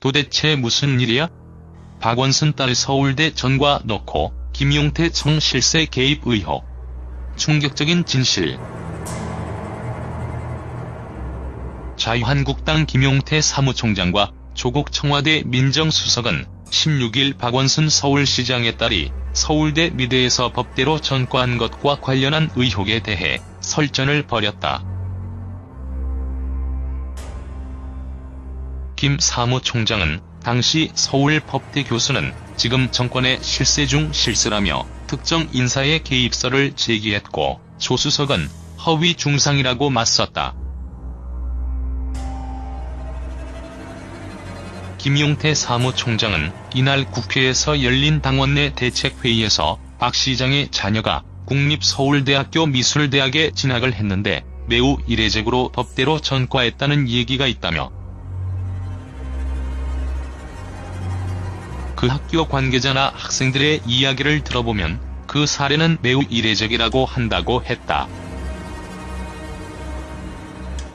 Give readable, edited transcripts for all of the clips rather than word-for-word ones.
도대체 무슨 일이야? 박원순 딸 서울대 전과 놓고 김용태 청 실세 개입 의혹. 충격적인 진실. 자유한국당 김용태 사무총장과 조국 청와대 민정수석은 16일 박원순 서울시장의 딸이 서울대 미대에서 법대로 전과한 것과 관련한 의혹에 대해 설전을 벌였다. 김 사무총장은 당시 서울법대 교수는 지금 정권의 실세 중 실세라며 특정 인사의 개입설을 제기했고, 조 수석은 허위 중상이라고 맞섰다. 김용태 사무총장은 이날 국회에서 열린 당원 내 대책회의에서 박 시장의 자녀가 국립서울대학교 미술대학에 진학을 했는데 매우 이례적으로 법대로 전과했다는 얘기가 있다며, 그 학교 관계자나 학생들의 이야기를 들어보면 그 사례는 매우 이례적이라고 한다고 했다.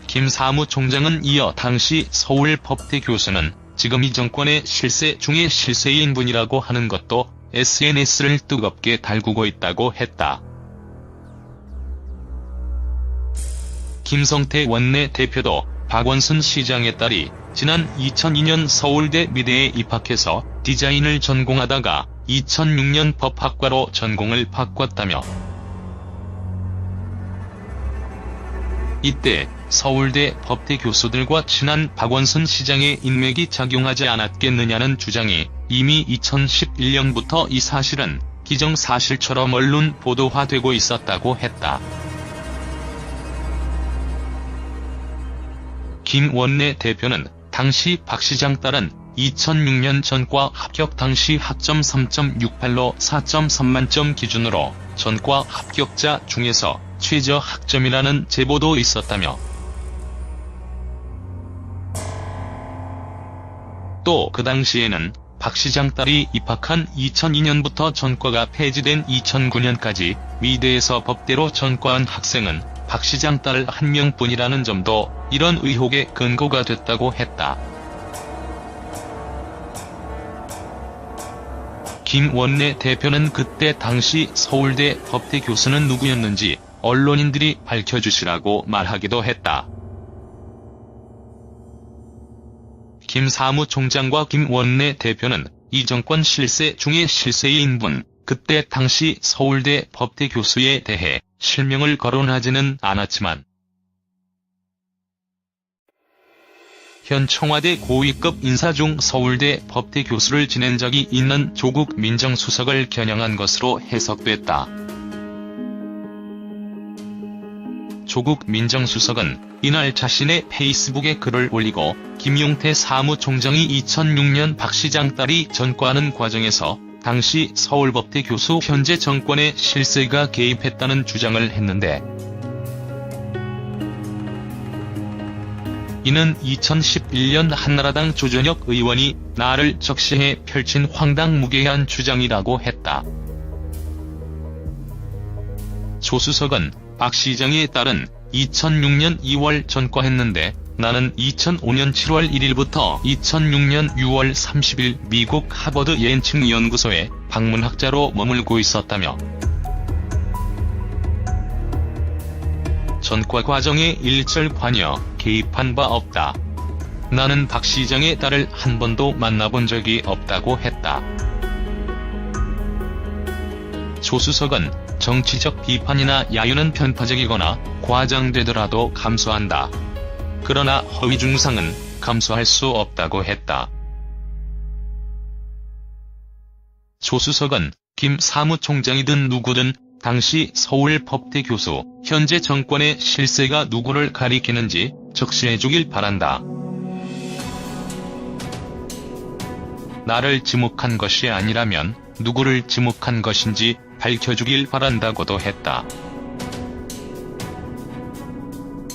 김 사무총장은 이어 당시 서울법대 교수는 지금 이 정권의 실세 중의 실세인 분이라고 하는 것도 SNS를 뜨겁게 달구고 있다고 했다. 김성태 원내대표도 박원순 시장의 딸이 지난 2002년 서울대 미대에 입학해서 디자인을 전공하다가 2006년 법학과로 전공을 바꿨다며, 이때 서울대 법대 교수들과 친한 박원순 시장의 인맥이 작용하지 않았겠느냐는 주장이 이미 2011년부터 이 사실은 기정사실처럼 언론 보도화되고 있었다고 했다. 김 원내대표는 당시 박 시장 딸은 2006년 전과 합격 당시 학점 3.68로 4.3 만점 기준으로 전과 합격자 중에서 최저 학점이라는 제보도 있었다며, 또 그 당시에는 박 시장 딸이 입학한 2002년부터 전과가 폐지된 2009년까지 미대에서 법대로 전과한 학생은 박 시장 딸 한 명뿐이라는 점도 이런 의혹의 근거가 됐다고 했다. 김 원내대표는 그때 당시 서울대 법대 교수는 누구였는지 언론인들이 밝혀주시라고 말하기도 했다. 김 사무총장과 김 원내대표는 이 정권 실세 중의 실세인 분, 그때 당시 서울대 법대 교수에 대해 실명을 거론하지는 않았지만, 현 청와대 고위급 인사 중 서울대 법대 교수를 지낸 적이 있는 조국 민정수석을 겨냥한 것으로 해석됐다. 조국 민정수석은 이날 자신의 페이스북에 글을 올리고 김용태 사무총장이 2006년 박 시장 딸이 전과하는 과정에서 당시 서울법대 교수 현재 정권의 실세가 개입했다는 주장을 했는데, 이는 2011년 한나라당 조전혁 의원이 나를 적시해 펼친 황당무계한 주장이라고 했다. 조 수석은 박 시장의 딸은 2006년 2월 전과했는데 나는 2005년 7월 1일부터 2006년 6월 30일 미국 하버드 예언층 연구소에 방문학자로 머물고 있었다며, 전과 과정에 일절 관여, 개입한 바 없다. 나는 박 시장의 딸을 한 번도 만나본 적이 없다고 했다. 조 수석은 정치적 비판이나 야유는 편파적이거나 과장되더라도 감수한다. 그러나 허위 중상은 감수할 수 없다고 했다. 조 수석은 김 사무총장이든 누구든 당시 서울법대 교수, 현재 정권의 실세가 누구를 가리키는지 적시해주길 바란다. 나를 지목한 것이 아니라면 누구를 지목한 것인지 밝혀주길 바란다고도 했다.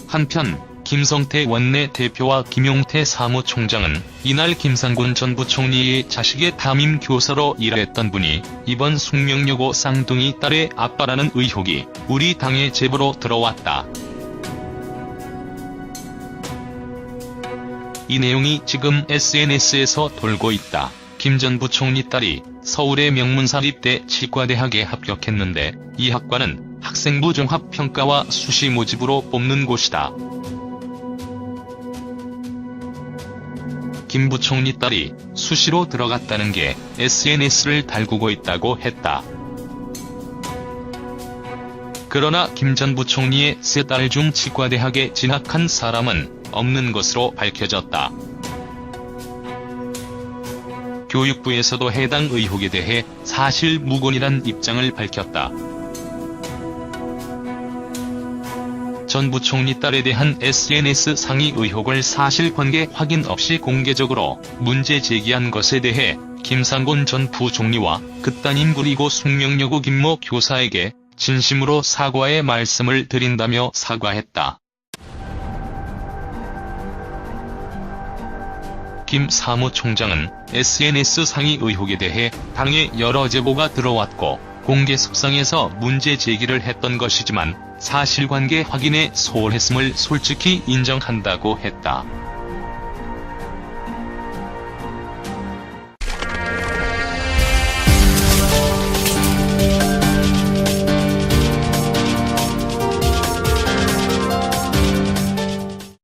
한편 김성태 원내대표와 김용태 사무총장은 이날 김상곤 전 부총리의 자식의 담임 교사로 일했던 분이 이번 숙명여고 쌍둥이 딸의 아빠라는 의혹이 우리 당의 제보로 들어왔다. 이 내용이 지금 SNS에서 돌고 있다. 김 전 부총리 딸이 서울의 명문사립대 치과대학에 합격했는데 이 학과는 학생부 종합평가와 수시 모집으로 뽑는 곳이다. 김 부총리 딸이 수시로 들어갔다는 게 SNS를 달구고 있다고 했다. 그러나 김 전 부총리의 세 딸 중 치과대학에 진학한 사람은 없는 것으로 밝혀졌다. 교육부에서도 해당 의혹에 대해 사실 무근이란 입장을 밝혔다. 전 부총리 딸에 대한 SNS 상의 의혹을 사실관계 확인 없이 공개적으로 문제 제기한 것에 대해 김상곤 전 부총리와 그 따님 그리고 숙명여고 김모 교사에게 진심으로 사과의 말씀을 드린다며 사과했다. 김 사무총장은 SNS 상의 의혹에 대해 당에 여러 제보가 들어왔고 공개석상에서 문제 제기를 했던 것이지만 사실관계 확인에 소홀했음을 솔직히 인정한다고 했다.